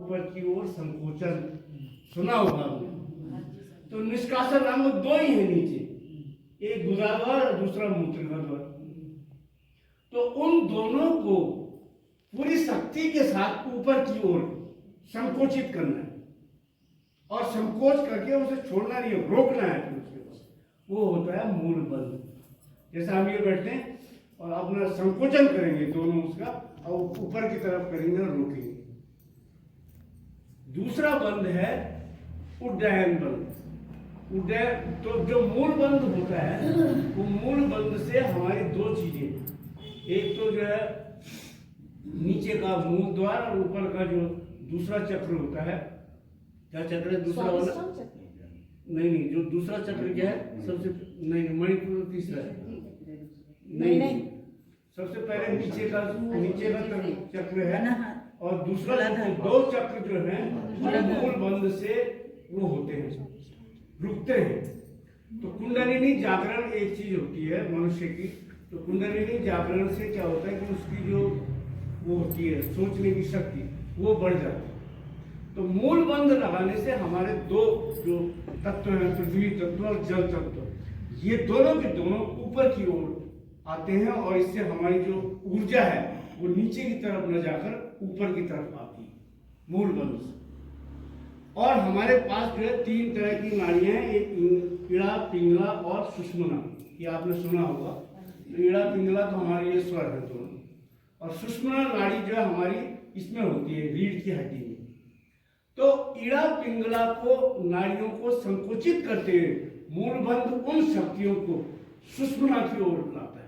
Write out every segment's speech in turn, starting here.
ऊपर की ओर संकोचन सुना होगा आपने। तो निष्कासन अंग दो ही है नीचे, एक गुदाद्वार और दूसरा मूत्रिका द्वार। तो उन दोनों को पूरी शक्ति के साथ ऊपर की ओर संकोचित करना है और संकोच करके उसे छोड़ना नहीं है, रोकना है। फिर उसके पास वो होता है मूल बल। जैसे हम ये बैठते हैं और अपना संकोचन करेंगे दोनों उसका, और ऊपर की तरफ करेंगे और रोकेंगे। दूसरा बंध है उड्डयन बंध। उड्डयन तो जो मूल बंध होता है वो मूल बंध से हमारी दो चीजें, एक तो जो है नीचे का मूल द्वार और ऊपर का जो दूसरा चक्र होता है, क्या चक्र है दूसरा वाला? नहीं, जो दूसरा चक्र क्या है सबसे? नहीं, मणिपुर तीसरा है। नहीं, सबसे पहले नीचे का चक्र है और दूसरा दो चक्र जो है मूल बंध से वो होते हैं, रुकते हैं। तो कुंडलिनी जागरण एक चीज होती है मनुष्य की। तो कुंडलिनी जागरण से क्या होता है कि उसकी जो वो होती है सोचने की शक्ति वो बढ़ जाती है। तो मूल बंध लगाने से हमारे दो जो तत्व हैं, पृथ्वी तत्व और जल तत्व, ये दोनों के दोनों ऊपर की ओर आते हैं और इससे हमारी जो ऊर्जा है वो नीचे की तरफ न जाकर ऊपर की तरफ आती है मूल बंध से। और हमारे पास जो है तीन तरह की नाड़ियां हैं, एक इड़ा, पिंगला और सुषुम्ना। ये आपने सुना होगा। तो इड़ा पिंगला तो हमारे ये स्वर है दोनों, और सुषुम्ना नाड़ी जो है हमारी इसमें होती है रीढ़ की हड्डी में। तो इड़ा पिंगला को नाड़ियों को संकुचित करते हुए मूल बंध उन शक्तियों को सुषुम्ना की ओर लाता है।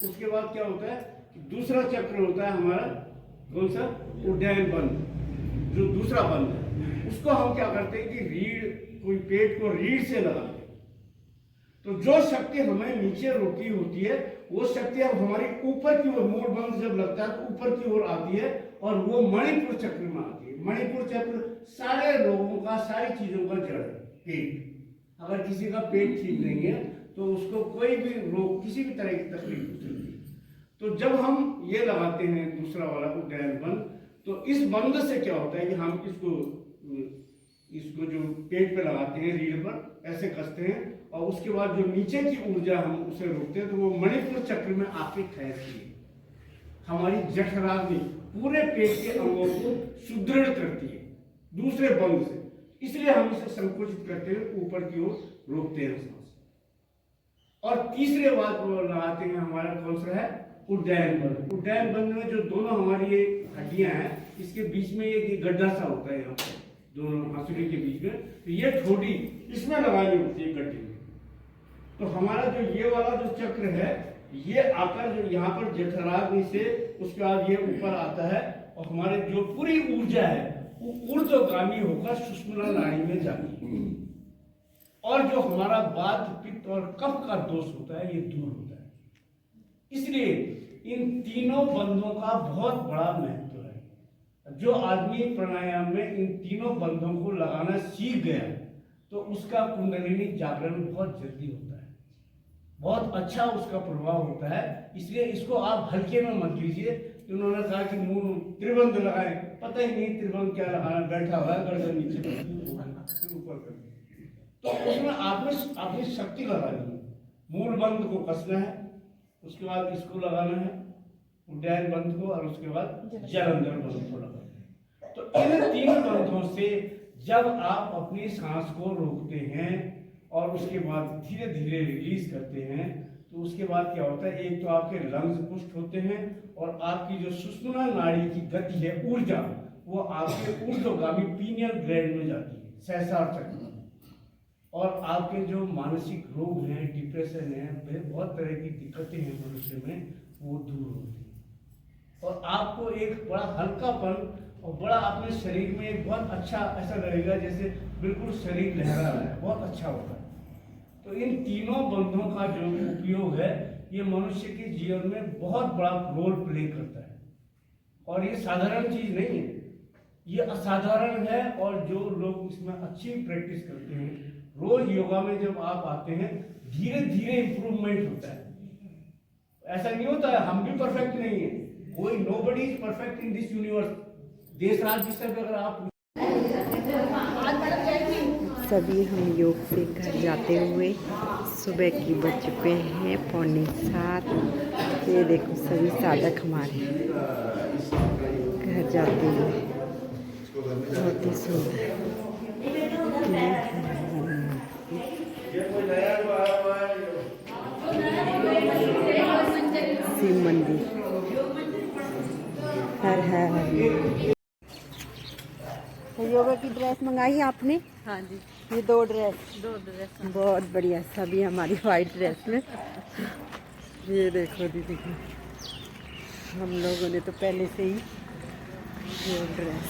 उसके बाद क्या होता है, दूसरा चक्र होता है हमारा कौन सा? उड्डयन बंध। जो दूसरा बंध है उसको हम क्या करते हैं कि रीढ़, कोई पेट को रीढ़ से लगाते हैं। तो जो शक्ति हमें नीचे रोकी होती है वो शक्ति अब हमारी ऊपर की ओर, मूल बंध जब लगता है तो ऊपर की ओर आती है और वो मणिपुर चक्र में आती है। मणिपुर चक्र सारे रोगों का, सारी चीजों का जड़ है पेट। अगर किसी का पेट ठीक नहीं है तो उसको कोई भी रोग, किसी भी तरह की तकलीफ हो सकती है। तो जब हम ये लगाते हैं दूसरा वाला उड्डयन बंध, तो इस बंध से क्या होता है कि हम इसको जो पेट पे लगाते हैं, रीढ़ पर ऐसे कसते हैं, और उसके बाद जो नीचे की ऊर्जा हम उसे रोकते हैं तो वो मणिपुर चक्र में आके ठहरती है। हमारी जठराग्नि पूरे पेट के अंगों को सुदृढ़ करती है दूसरे बंध से। इसलिए हम इसे संकुचित करते हुए ऊपर की ओर रोकते हैं सांस। और तीसरे बात वो लगाते हैं हमारा कौन सा है? उड्डयन बंध। उड्डयन बंध में जो दोनों हमारी ये हड्डियां हैं, इसके बीच में एक गड्ढा सा होता है यहाँ पर, दोनों हंसुली के बीच में। तो ये ठोड़ी इसमें लगानी होती है गड्ढे में। तो हमारा जो ये वाला जो चक्र है ये आकर जो यहाँ पर जठराग्नि से उसके बाद ये ऊपर आता है और हमारे जो पूरी ऊर्जा है वो ऊर्ध्वगामी होकर सुषुम्ना नाड़ी में जाती है। और जो हमारा वात, पित्त और कफ का दोष होता है ये दूर होता है। इसलिए इन तीनों बंधों का बहुत बड़ा महत्व है। जो आदमी प्राणायाम में इन तीनों बंधों को लगाना सीख गया तो उसका कुंडलिनी जागरण बहुत जल्दी होता है, बहुत अच्छा उसका प्रभाव होता है। इसलिए इसको आप हल्के में मत लीजिए। उन्होंने कहा कि मुंह त्रिबंध लगाए, पता ही नहीं त्रिबंध क्या लगाना, बैठा हुआ है गर्दन नीचे फिर ऊपर कर। तो उसमें आपने अपनी शक्ति लगानी है। मूल बंध को कसना है, उसके बाद इसको लगाना है उड्डयन बंध को, और उसके बाद जलंधर बंध को लगाना है। तो इन तीन बंधों से जब आप अपनी सांस को रोकते हैं और उसके बाद धीरे धीरे रिलीज करते हैं तो उसके बाद क्या होता है, एक तो आपके लंग्स पुष्ट होते हैं और आपकी जो सुषुम्ना नाड़ी की गति है, ऊर्जा, वो आपके ऊर्ध्वगामी पीनियल ग्लैंड में जाती है, सहस्रार चक्र में। और आपके जो मानसिक रोग हैं, डिप्रेशन है, बहुत तरह की दिक्कतें हैं मनुष्य में, वो दूर होती है। और आपको एक बड़ा हल्कापन और बड़ा अपने शरीर में एक बहुत अच्छा ऐसा लगेगा जैसे बिल्कुल शरीर लहरा रहा है, बहुत अच्छा होता है। तो इन तीनों बंधों का जो उपयोग है ये मनुष्य के जीवन में बहुत बड़ा रोल प्ले करता है। और ये साधारण चीज नहीं है, ये असाधारण है। और जो लोग इसमें अच्छी प्रैक्टिस करते हैं, रोज योगा में जब आप आते हैं, धीरे धीरे इंप्रूवमेंट होता है। ऐसा नहीं होता है, हम भी परफेक्ट नहीं है, कोई nobody is perfect in this universe. देश राज्य विषय में अगर आप सभी हम योग से घर जाते हुए सुबह की बज चुके हैं 6:45। ये देखो सभी साधक हमारे घर जाते हुए, बहुत ही सुंदर शिव मंदिर। हर हर तो योगा की ड्रेस मंगाई आपने? हाँ जी, ये 2 ड्रेस 2 ड्रेस। बहुत बढ़िया, सभी हमारी वाइट ड्रेस में। ये देखो दीदी, हम लोगों ने तो पहले से ही ये ड्रेस